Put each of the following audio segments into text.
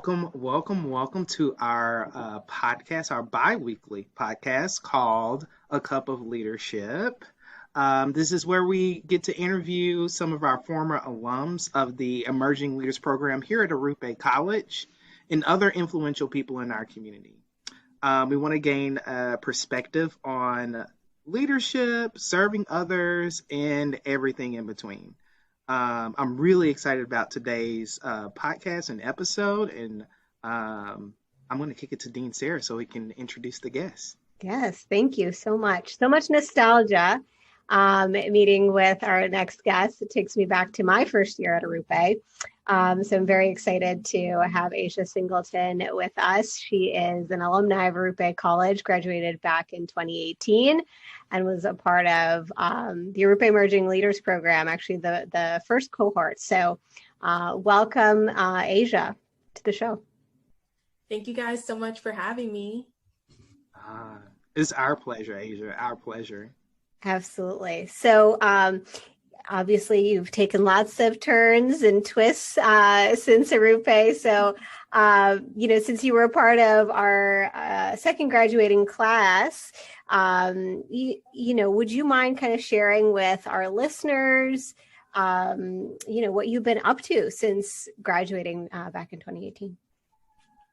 welcome to our podcast, our bi-weekly podcast called A Cup of Leadership. This is where we get to interview some of our former alums of the Emerging Leaders Program here at Arupe College and other influential people in our community. We want to gain a perspective on leadership, serving others, and everything in between. I'm really excited about today's podcast and episode, and I'm going to kick it to Dean Sarah so he can introduce the guests. Yes, thank you so much. So much nostalgia meeting with our next guest. It takes me back to my first year at Arupe. So I'm very excited to have Asia Singleton with us. She is an alumni of Arupe College, graduated back in 2018, and was a part of the Arupe Emerging Leaders Program, actually the first cohort. So welcome, Asia, to the show. Thank you guys so much for having me. It's our pleasure, Asia, our pleasure. Absolutely. So obviously you've taken lots of turns and twists since Arupe. So, since you were a part of our second graduating class, would you mind kind of sharing with our listeners, what you've been up to since graduating back in 2018?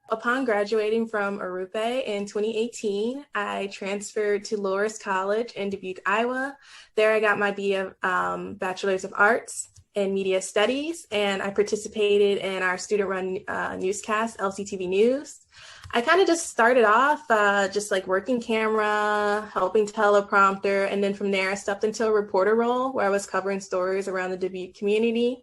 Upon graduating from Arupe in 2018, I transferred to Loras College in Dubuque, Iowa. There I got my Bachelor's of Arts in Media Studies, and I participated in our student-run newscast, LCTV News. I kind of just started off just like working camera, helping teleprompter, and then from there I stepped into a reporter role where I was covering stories around the Dubuque community.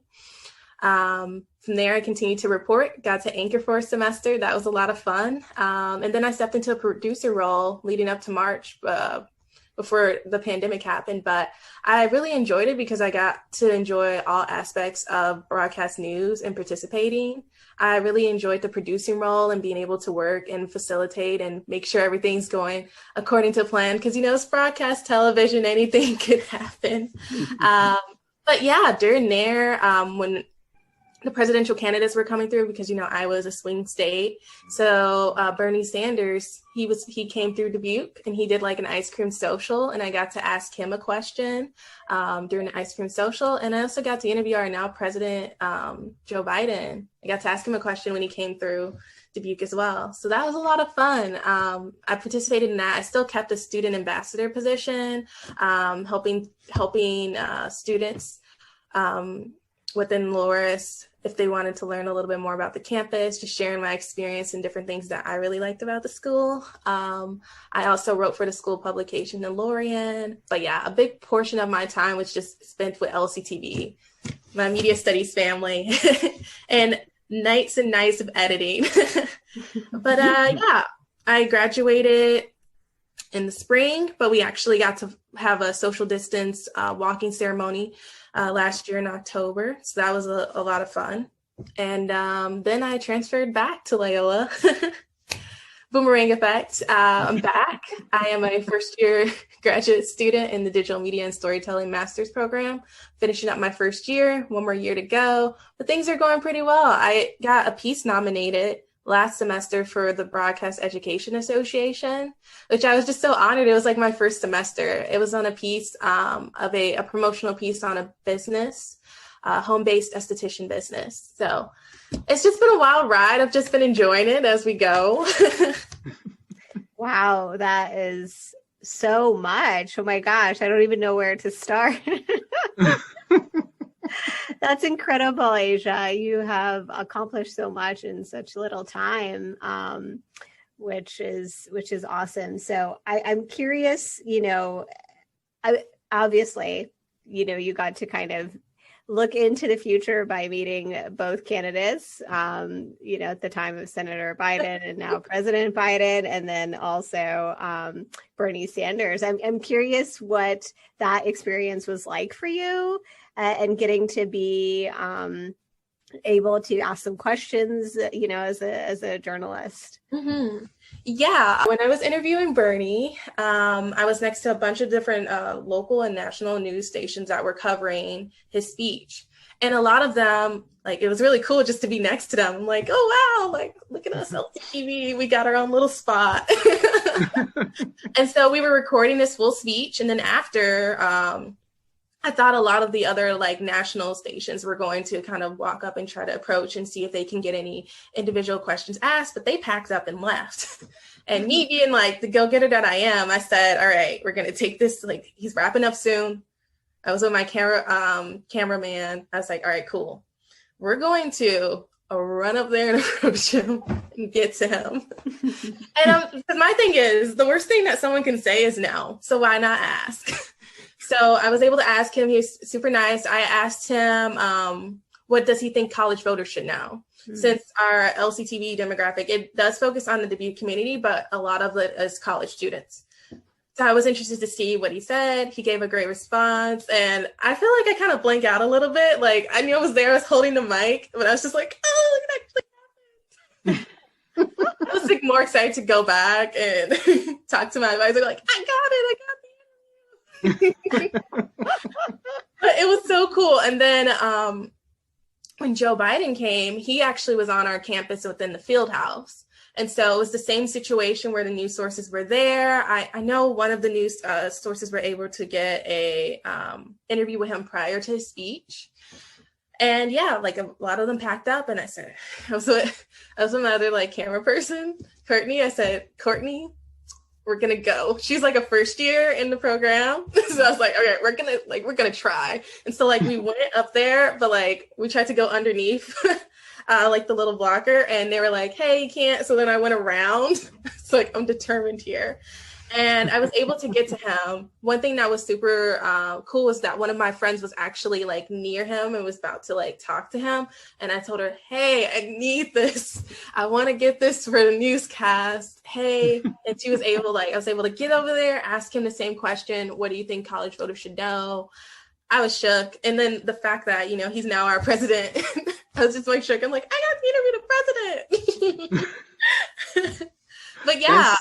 From there, I continued to report, got to anchor for a semester. That was a lot of fun. And then I stepped into a producer role leading up to March before the pandemic happened. But I really enjoyed it because I got to enjoy all aspects of broadcast news and participating. I really enjoyed the producing role and being able to work and facilitate and make sure everything's going according to plan. Because, it's broadcast television, anything could happen. But yeah, during there, when the presidential candidates were coming through, because Iowa is a swing state. So Bernie Sanders, he came through Dubuque and he did like an ice cream social, and I got to ask him a question during the ice cream social. And I also got to interview our now president, Joe Biden. I got to ask him a question when he came through Dubuque as well. So that was a lot of fun. I participated in that. I still kept a student ambassador position, helping students within Loras if they wanted to learn a little bit more about the campus, just sharing my experience and different things that I really liked about the school. I also wrote for the school publication, The Lorian. But yeah, a big portion of my time was just spent with LCTV, my media studies family, and nights and nights of editing. But yeah, I graduated in the spring, but we actually got to have a social distance walking ceremony last year in October. So that was a lot of fun. And then I transferred back to Loyola. Boomerang effect. I'm back. I am a first year graduate student in the Digital Media and Storytelling Master's Program, finishing up my first year, one more year to go, but things are going pretty well. I got a piece nominated last semester for the Broadcast Education Association, which I was just so honored. It was like my first semester. It was on a piece of a promotional piece on a business, home-based esthetician business. So it's just been a wild ride. I've just been enjoying it as we go. Wow, that is so much. Oh my gosh, I don't even know where to start. That's incredible, Asia. You have accomplished so much in such little time, which is awesome. So I'm curious, obviously, you got to kind of look into the future by meeting both candidates, at the time of Senator Biden and now President Biden, and then also Bernie Sanders. I'm curious what that experience was like for you, and getting to be able to ask some questions, as a journalist? Mm-hmm. Yeah, when I was interviewing Bernie, I was next to a bunch of different local and national news stations that were covering his speech. And a lot of them, like, it was really cool just to be next to them. I'm like, oh, wow, like, look at us, LTV, we got our own little spot. And so we were recording this full speech. And then after, I thought a lot of the other like national stations were going to kind of walk up and try to approach and see if they can get any individual questions asked, but they packed up and left. And me being like the go-getter that I am, I said, all right, we're going to take this, like, he's wrapping up soon. I was with my cameraman. I was like, all right, cool. We're going to run up there and approach him and get to him. And my thing is, the worst thing that someone can say is no. So why not ask? So I was able to ask him. He was super nice. I asked him, what does he think college voters should know? Mm-hmm. Since our LCTV demographic, it does focus on the Dubuque community, but a lot of it is college students. So I was interested to see what he said. He gave a great response. And I feel like I kind of blank out a little bit. Like, I knew I was there, I was holding the mic, but I was just like, oh, look at that. I was like more excited to go back and talk to my advisor, like, I got it. But it was so cool. And then when Joe Biden came, he actually was on our campus within the field house. And so it was the same situation where the news sources were there. I know one of the news sources were able to get a interview with him prior to his speech. And yeah, like a lot of them packed up. And I said, I was with my other like camera person, Courtney. I said, Courtney, we're gonna go. She's like a first year in the program. So I was like, okay, we're gonna try. And so like we went up there, but like we tried to go underneath like the little blocker, and they were like, hey, you can't. So then I went around. It's like, I'm determined here. And I was able to get to him. One thing that was super cool was that one of my friends was actually like near him and was about to like talk to him. And I told her, hey, I need this. I want to get this for the newscast. Hey. And she was able, I was able to get over there, ask him the same question. What do you think college voters should know? I was shook. And then the fact that, he's now our president, I was just like shook. I'm like, I got to interview the president. But yeah. Yes.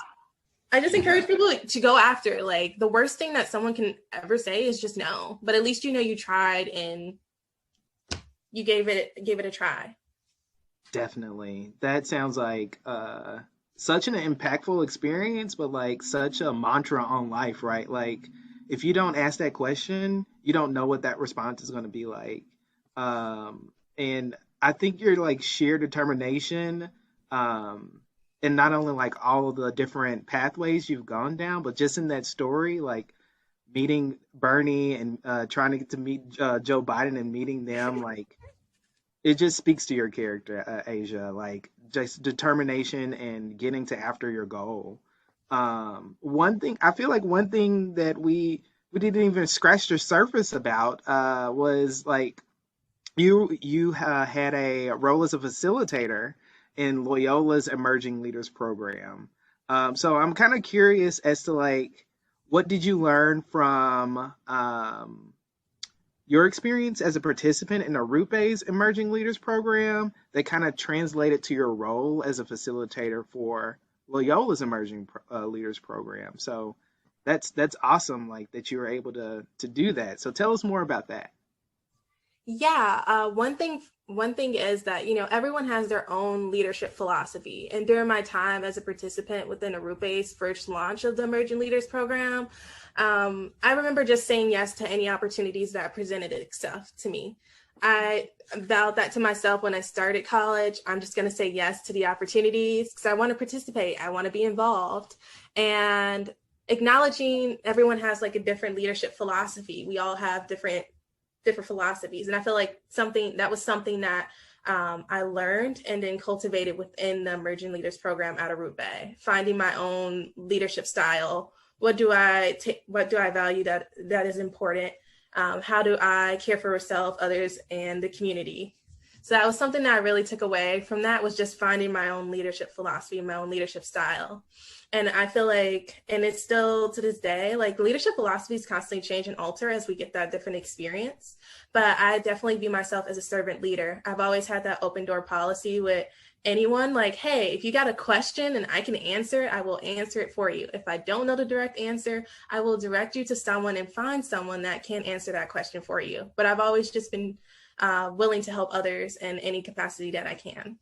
I just encourage people to go after. Like, the worst thing that someone can ever say is just no. But at least you tried and you gave it a try. Definitely. That sounds like such an impactful experience, but like such a mantra on life, right? Like, if you don't ask that question, you don't know what that response is going to be like. And I think your like sheer determination, and not only like all of the different pathways you've gone down, but just in that story, like meeting Bernie and trying to get to meet Joe Biden and meeting them, like it just speaks to your character, Asia, like just determination and getting to after your goal. One thing that we didn't even scratch the surface about was like you had a role as a facilitator in Loyola's Emerging Leaders Program. So I'm kind of curious as to like, what did you learn from your experience as a participant in Arupe's Emerging Leaders Program that kind of translated to your role as a facilitator for Loyola's Emerging Leaders Program? So that's awesome, like that you were able to do that. So tell us more about that. Yeah, one thing is that, everyone has their own leadership philosophy. And during my time as a participant within Arupe's first launch of the Emerging Leaders Program, I remember just saying yes to any opportunities that presented itself to me. I vowed that to myself when I started college. I'm just going to say yes to the opportunities because I want to participate. I want to be involved. And acknowledging everyone has like a different leadership philosophy. We all have different philosophies. And I feel like something that I learned and then cultivated within the Emerging Leaders Program at Arupe, finding my own leadership style. What do I value that is important? How do I care for myself, others, and the community? So that was something that I really took away from that, was just finding my own leadership philosophy and my own leadership style. And I feel like, and it's still to this day, like leadership philosophies constantly change and alter as we get that different experience. But I definitely view myself as a servant leader. I've always had that open door policy with anyone, like, hey, if you got a question and I can answer it, I will answer it for you. If I don't know the direct answer, I will direct you to someone and find someone that can answer that question for you. But I've always just been willing to help others in any capacity that I can.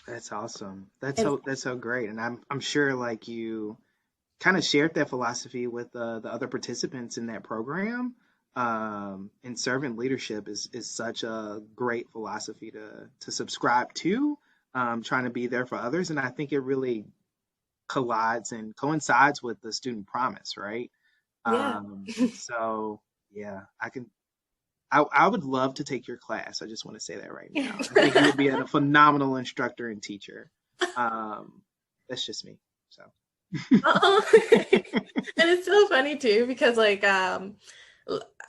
That's awesome. That's so great. And I'm sure like you kind of shared that philosophy with the other participants in that program. And servant leadership is such a great philosophy to subscribe to, trying to be there for others. And I think it really collides and coincides with the student promise, right? Yeah. So yeah, I would love to take your class. I just want to say that right now. I think you would be a phenomenal instructor and teacher. That's just me. So. And it's so funny too, because like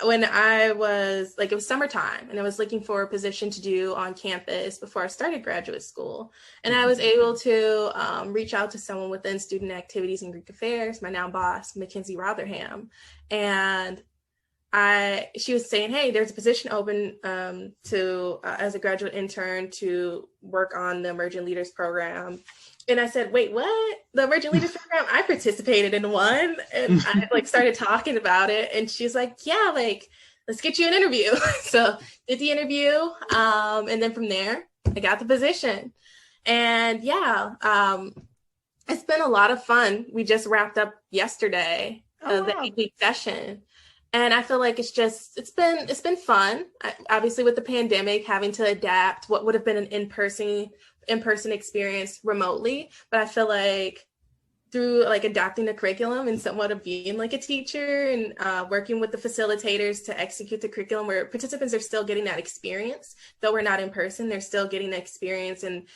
when I was like, it was summertime and I was looking for a position to do on campus before I started graduate school. And I was able to reach out to someone within student activities and Greek affairs, my now boss, Mackenzie Rotherham. And she was saying, hey, there's a position open as a graduate intern to work on the Emerging Leaders Program. And I said, wait, what? The Emerging Leaders Program? I participated in one. And I like started talking about it. And she's like, yeah, like, let's get you an interview. So did the interview. And then from there, I got the position. And yeah, it's been a lot of fun. We just wrapped up yesterday, the 8-week session. And I feel like it's been fun. Obviously with the pandemic, having to adapt what would have been an in-person experience remotely. But I feel like through like adapting the curriculum and somewhat of being like a teacher and working with the facilitators to execute the curriculum, where participants are still getting that experience, though we're not in person, they're still getting the experience and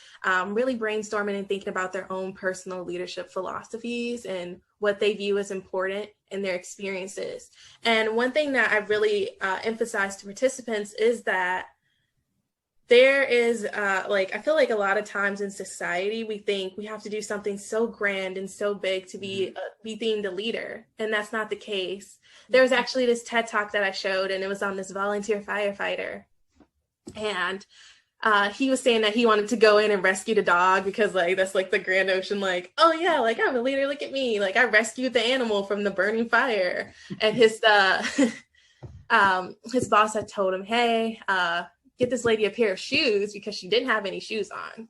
really brainstorming and thinking about their own personal leadership philosophies and what they view as important in their experiences. And one thing that I really emphasize to participants is that there is I feel like a lot of times in society, we think we have to do something so grand and so big to be deemed a leader. And that's not the case. There was actually this TED Talk that I showed, and it was on this volunteer firefighter. And he was saying that he wanted to go in and rescue the dog because like, that's like the grand notion, like, oh yeah, like I'm a leader, look at me. Like I rescued the animal from the burning fire. And his boss had told him, hey, get this lady a pair of shoes because she didn't have any shoes on.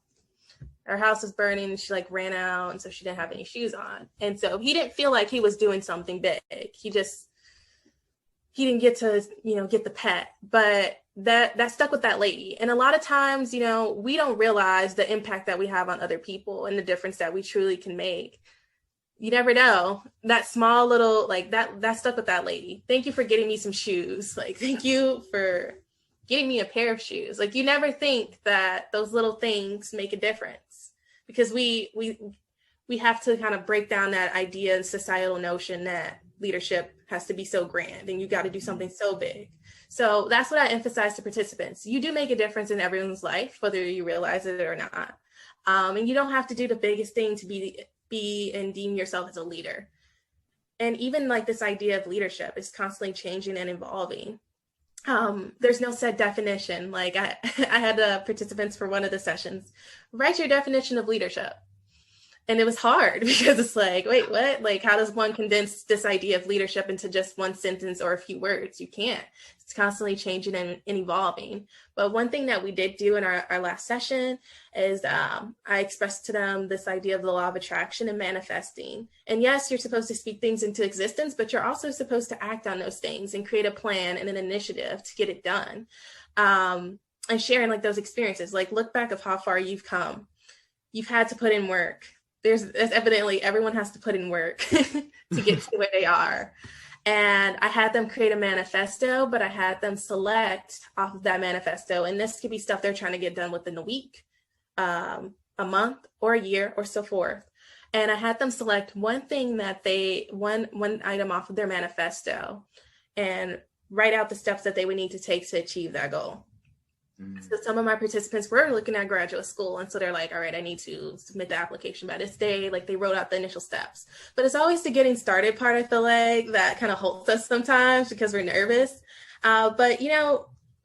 Her house was burning and she like ran out, and so she didn't have any shoes on. And so he didn't feel like he was doing something big. He didn't get to, get the pet, but that stuck with that lady. And a lot of times, we don't realize the impact that we have on other people and the difference that we truly can make. You never know. That small little, like that stuck with that lady. Thank you for getting me some shoes. Like, thank you for getting me a pair of shoes. Like you never think that those little things make a difference, because we have to kind of break down that idea and societal notion that leadership has to be so grand and you got to do something so big. So that's what I emphasize to participants. You do make a difference in everyone's life, whether you realize it or not. And you don't have to do the biggest thing to be and deem yourself as a leader. And even like this idea of leadership is constantly changing and evolving. There's no set definition. Like I had participants for one of the sessions write your definition of leadership. And it was hard because it's like, wait, what? Like, how does one condense this idea of leadership into just one sentence or a few words? You can't. It's constantly changing and evolving. But one thing that we did do in our last session is I expressed to them this idea of the law of attraction and manifesting. And yes, you're supposed to speak things into existence, but you're also supposed to act on those things and create a plan and an initiative to get it done. And sharing like those experiences, like look back of how far you've come. You've had to put in work. There's evidently everyone has to put in work to get to where they are. And I had them create a manifesto, but I had them select off of that manifesto. And this could be stuff they're trying to get done within a week, a month, or a year, or so forth. And I had them select one thing that one item off of their manifesto and write out the steps that they would need to take to achieve that goal. So some of my participants were looking at graduate school. And so they're like, all right, I need to submit the application by this day. Like they wrote out the initial steps. But it's always the getting started part, I feel like, that kind of halts us sometimes because we're nervous. But,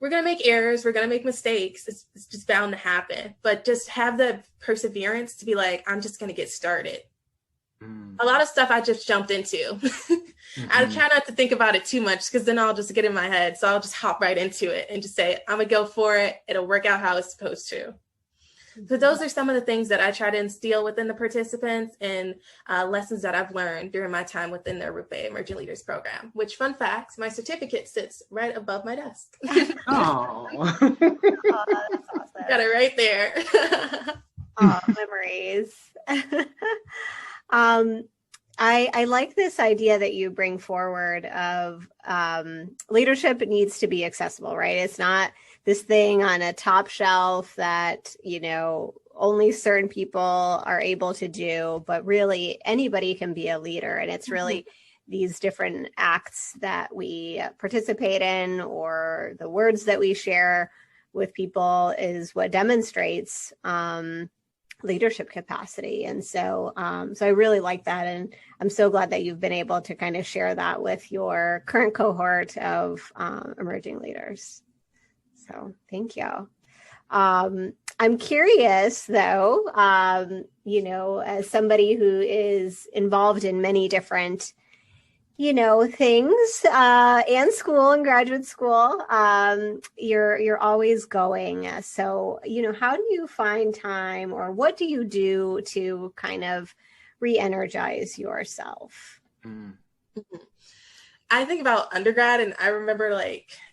we're going to make errors. We're going to make mistakes. It's just bound to happen. But just have the perseverance to be like, I'm just going to get started. A lot of stuff I just jumped into. I try not to think about it too much because then I'll just get in my head. So I'll just hop right into it and just say, I'm going to go for it. It'll work out how it's supposed to. So those are some of the things that I try to instill within the participants and lessons that I've learned during my time within the Rupe Emerging Leaders Program, which, fun fact, my certificate sits right above my desk. Oh, That's awesome. Got it right there. Memories. I like this idea that you bring forward of leadership needs to be accessible, right? It's not this thing on a top shelf that, only certain people are able to do, but really anybody can be a leader. And it's really these different acts that we participate in or the words that we share with people is what demonstrates leadership capacity. And so I really like that. And I'm so glad that you've been able to kind of share that with your current cohort of emerging leaders. So thank you. I'm curious though, as somebody who is involved in many different things and school and graduate school, you're always going. So, how do you find time or what do you do to kind of re-energize yourself? I think about undergrad and I remember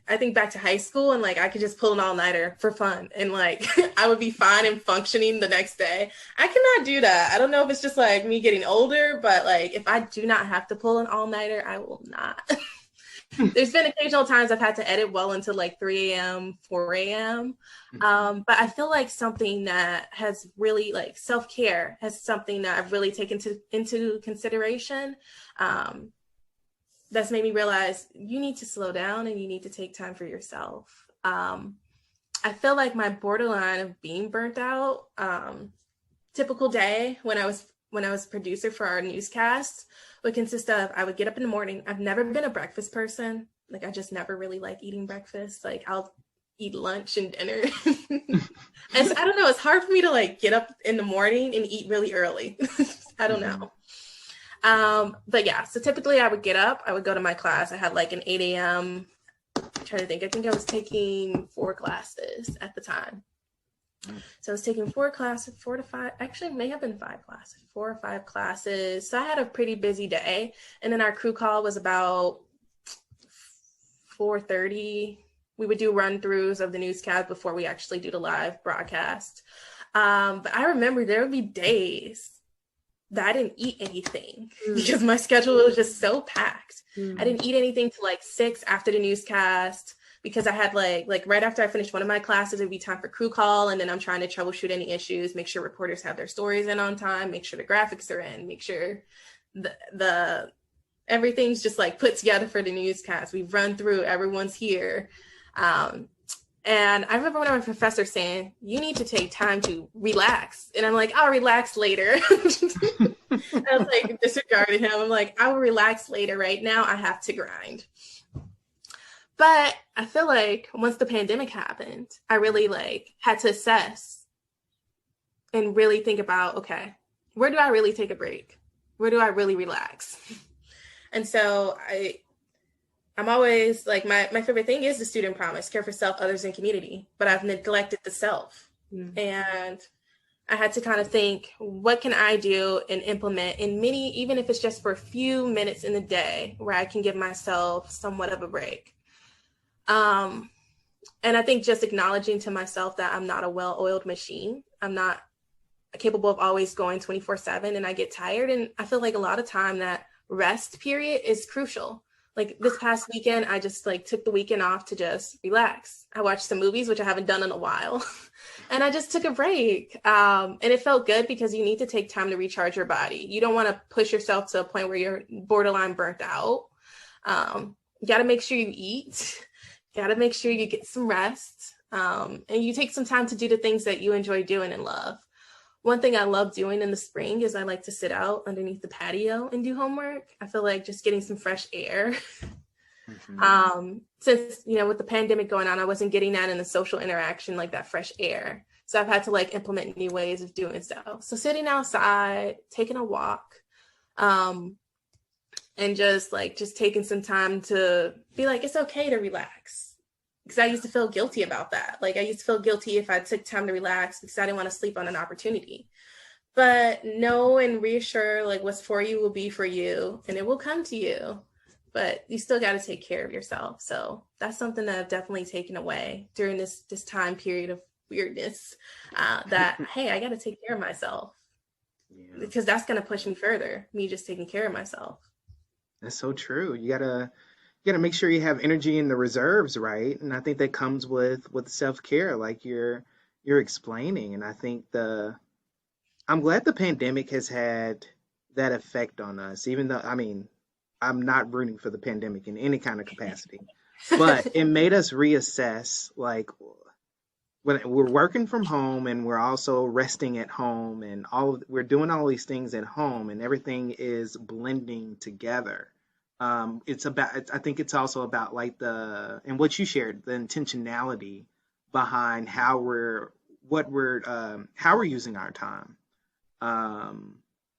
I think back to high school and I could just pull an all-nighter for fun and I would be fine and functioning the next day. I cannot do that. I don't know if it's just me getting older, but if I do not have to pull an all-nighter, I will not. There's been occasional times I've had to edit well into 3 a.m., 4 a.m. But I feel like something that has really self-care has something that I've really taken into consideration. That's made me realize you need to slow down and you need to take time for yourself. I feel like my borderline of being burnt out, typical day when I was producer for our newscast would consist of, I would get up in the morning. I've never been a breakfast person. I just never really like eating breakfast. I'll eat lunch and dinner. And so, I don't know. It's hard for me to get up in the morning and eat really early. I don't know. But yeah, so typically I would get up, I would go to my class. I had an 8 a.m. I'm trying to think. I think I was taking 4 classes at the time. So I was taking 4 classes, 4 to 5, actually it may have been 5 classes, 4 or 5 classes. So I had a pretty busy day. And then our crew call was about 4:30. We would do run-throughs of the newscast before we actually do the live broadcast. But I remember there would be days that I didn't eat anything because my schedule was just so packed. I didn't eat anything till 6 after the newscast because I had right after I finished one of my classes, it'd be time for crew call. And then I'm trying to troubleshoot any issues, make sure reporters have their stories in on time, make sure the graphics are in, make sure the everything's just put together for the newscast. We've run through, everyone's here. And I remember one of my professors saying, you need to take time to relax. And I'm I'll relax later. I was disregarding him. I'm I will relax later. Right now, I have to grind. But I feel once the pandemic happened, I really had to assess and really think about, okay, where do I really take a break? Where do I really relax? And so I'm always my favorite thing is the student promise, care for self, others, and community, but I've neglected the self. And I had to kind of think, what can I do and implement in even if it's just for a few minutes in the day where I can give myself somewhat of a break. And I think just acknowledging to myself that I'm not a well-oiled machine. I'm not capable of always going 24/7 and I get tired. And I feel a lot of time that rest period is crucial. This past weekend, I just took the weekend off to just relax. I watched some movies, which I haven't done in a while. And I just took a break. And it felt good because you need to take time to recharge your body. You don't want to push yourself to a point where you're borderline burnt out. You got to make sure you eat. Got to make sure you get some rest. And you take some time to do the things that you enjoy doing and love. One thing I love doing in the spring is I like to sit out underneath the patio and do homework. I feel like just getting some fresh air. Since, with the pandemic going on, I wasn't getting that in the social interaction, like that fresh air. So I've had to like implement new ways of doing so. So sitting outside, taking a walk, and just taking some time to be like, it's okay to relax. Because I used to feel guilty about that. Like I used to feel guilty if I took time to relax because I didn't want to sleep on an opportunity. But know and reassure like what's for you will be for you and it will come to you. But you still got to take care of yourself. So that's something that I've definitely taken away during this time period of weirdness, that, hey, I got to take care of myself. Yeah. Because that's going to push me further, me just taking care of myself. That's so true. You gotta make sure you have energy in the reserves, right? And I think that comes with self-care, like you're explaining. And I think I'm glad the pandemic has had that effect on us, even though, I'm not rooting for the pandemic in any kind of capacity, but it made us reassess, like when we're working from home and we're also resting at home and we're doing all these things at home and everything is blending together. I think it's also about like and what you shared, the intentionality behind how we're using our time.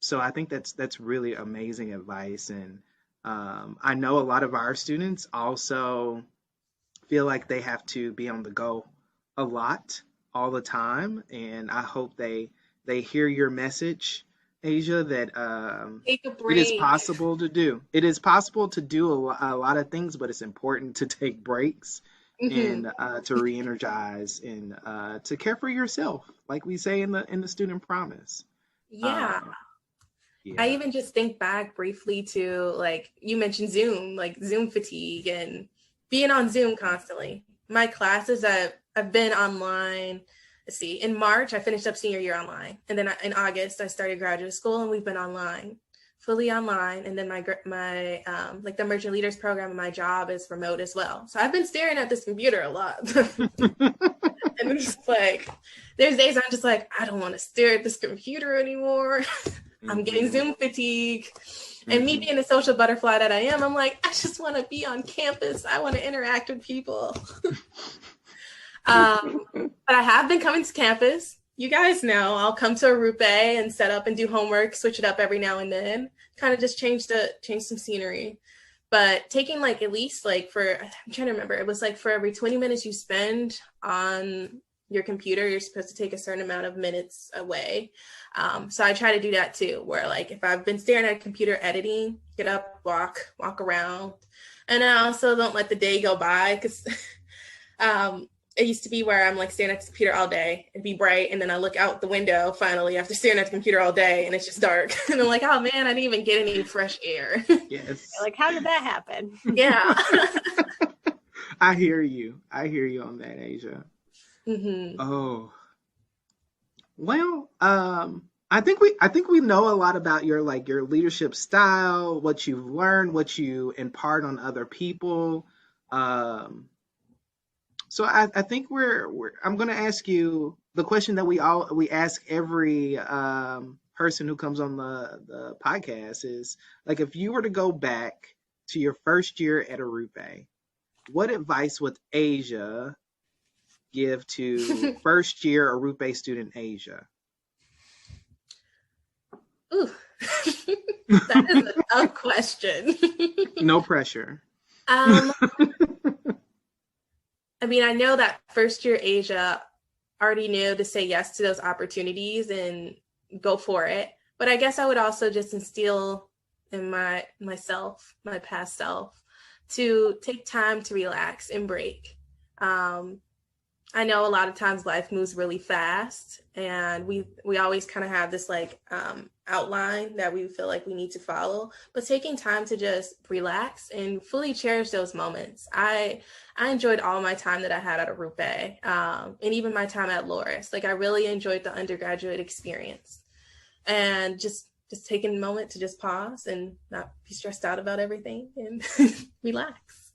So I think that's really amazing advice. And I know a lot of our students also feel like they have to be on the go a lot all the time. And I hope they hear your message, Asia, that take a break. It is possible to do. It is possible to do a lot of things, but it's important to take breaks and to re-energize and to care for yourself, like we say in the student promise. Yeah. I even just think back briefly to, like, you mentioned Zoom, like Zoom fatigue and being on Zoom constantly. My classes, I've been online. Let's see, in March, I finished up senior year online. And then in August, I started graduate school and we've been online, fully online. And then my like the Emerging Leaders program and my job is remote as well. So I've been staring at this computer a lot. And it's just like, there's days I'm just like, I don't want to stare at this computer anymore. I'm getting Zoom fatigue. And me being the social butterfly that I am, I'm like, I just want to be on campus. I want to interact with people. But I have been coming to campus. You guys know I'll come to Arupe and set up and do homework, switch it up every now and then, kind of just change some scenery. But taking like at least like I'm trying to remember, it was like for every 20 minutes you spend on your computer, you're supposed to take a certain amount of minutes away. So I try to do that too, where like if I've been staring at a computer editing, get up, walk around. And I also don't let the day go by because it used to be where I'm like staring at the computer all day, it'd be bright, and then I look out the window finally after staring at the computer all day and it's just dark. And I'm like, oh man, I didn't even get any fresh air. Yes. Like, how did that happen? Yeah. I hear you on that, Asia. Mm-hmm. Oh, well, I think we know a lot about your leadership style, what you've learned, what you impart on other people. So I think I'm going to ask you the question that we ask every person who comes on the podcast is, like, if you were to go back to your first year at Arupe, what advice would Asia give to first year Arupe student Asia? Ooh, that is a tough question. No pressure. I mean, I know that first year Asia already knew to say yes to those opportunities and go for it. But I guess I would also just instill in my past self, to take time to relax and break. I know a lot of times life moves really fast, and we always kind of have this outline that we feel like we need to follow, but taking time to just relax and fully cherish those moments. I enjoyed all my time that I had at Arupe, and even my time at Loris. Like, I really enjoyed the undergraduate experience, and just taking a moment to just pause and not be stressed out about everything and relax.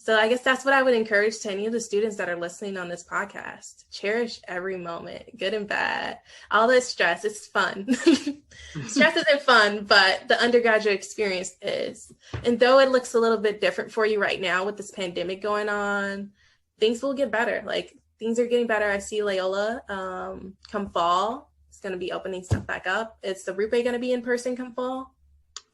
So I guess that's what I would encourage to any of the students that are listening on this podcast. Cherish every moment, good and bad. All this stress, it's fun. Stress isn't fun, but the undergraduate experience is. And though it looks a little bit different for you right now with this pandemic going on, things will get better. Like, things are getting better. I see Loyola come fall. It's going to be opening stuff back up. Is the Rupe going to be in person come fall?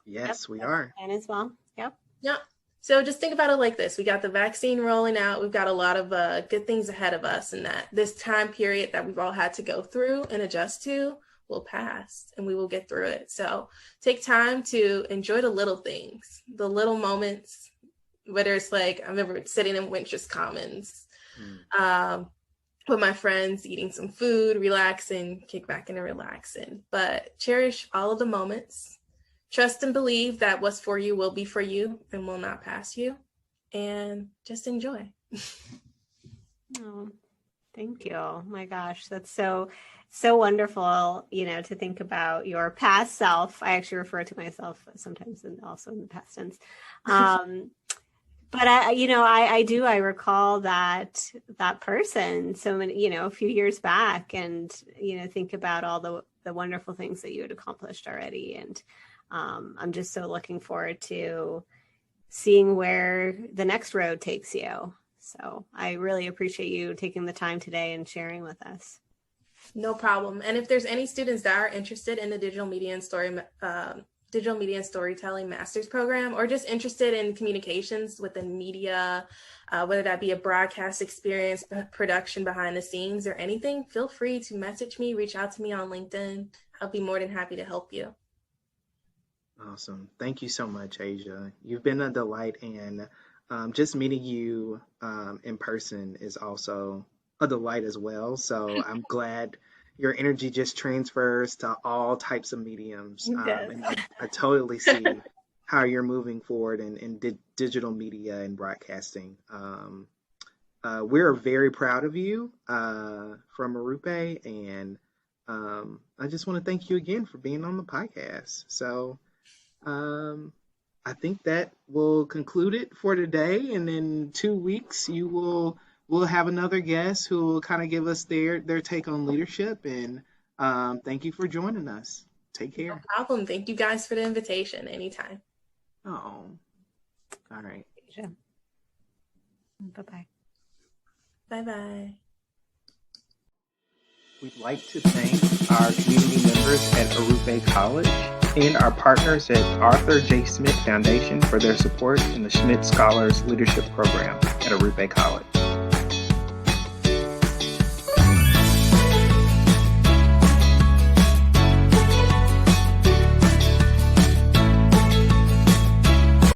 Yes, we are. And as well. Yep. Yeah. So just think about it like this. We got the vaccine rolling out. We've got a lot of good things ahead of us, and that this time period that we've all had to go through and adjust to will pass, and we will get through it. So take time to enjoy the little things, the little moments, whether it's like, I remember sitting in Wintrust Commons with my friends, eating some food, relaxing, kick back and relaxing. But cherish all of the moments. Trust and believe that what's for you will be for you and will not pass you. And just enjoy. Oh, thank you. Oh my gosh, that's so wonderful, to think about your past self. I actually refer to myself sometimes and also in the past tense. But I recall that person so many, a few years back, and, think about all the wonderful things that you had accomplished already. And I'm just so looking forward to seeing where the next road takes you. So I really appreciate you taking the time today and sharing with us. No problem. And if there's any students that are interested in the digital media and storytelling master's program, or just interested in communications within media, whether that be a broadcast experience, production behind the scenes, or anything, feel free to message me, reach out to me on LinkedIn. I'll be more than happy to help you. Awesome. Thank you so much, Asia. You've been a delight, and just meeting you in person is also a delight as well. So I'm glad your energy just transfers to all types of mediums. And I totally see how you're moving forward in digital media and broadcasting. We're very proud of you from Arupe, and I just want to thank you again for being on the podcast. So I think that will conclude it for today. And in 2 weeks, we'll have another guest who will kind of give us their take on leadership. And thank you for joining us. Take care. No problem. Thank you guys for the invitation. Anytime. Oh, all right. Bye-bye. Bye-bye. We'd like to thank our community members at Arupe College and our partners at Arthur J. Smith Foundation for their support in the Schmidt Scholars Leadership Program at Arupe College.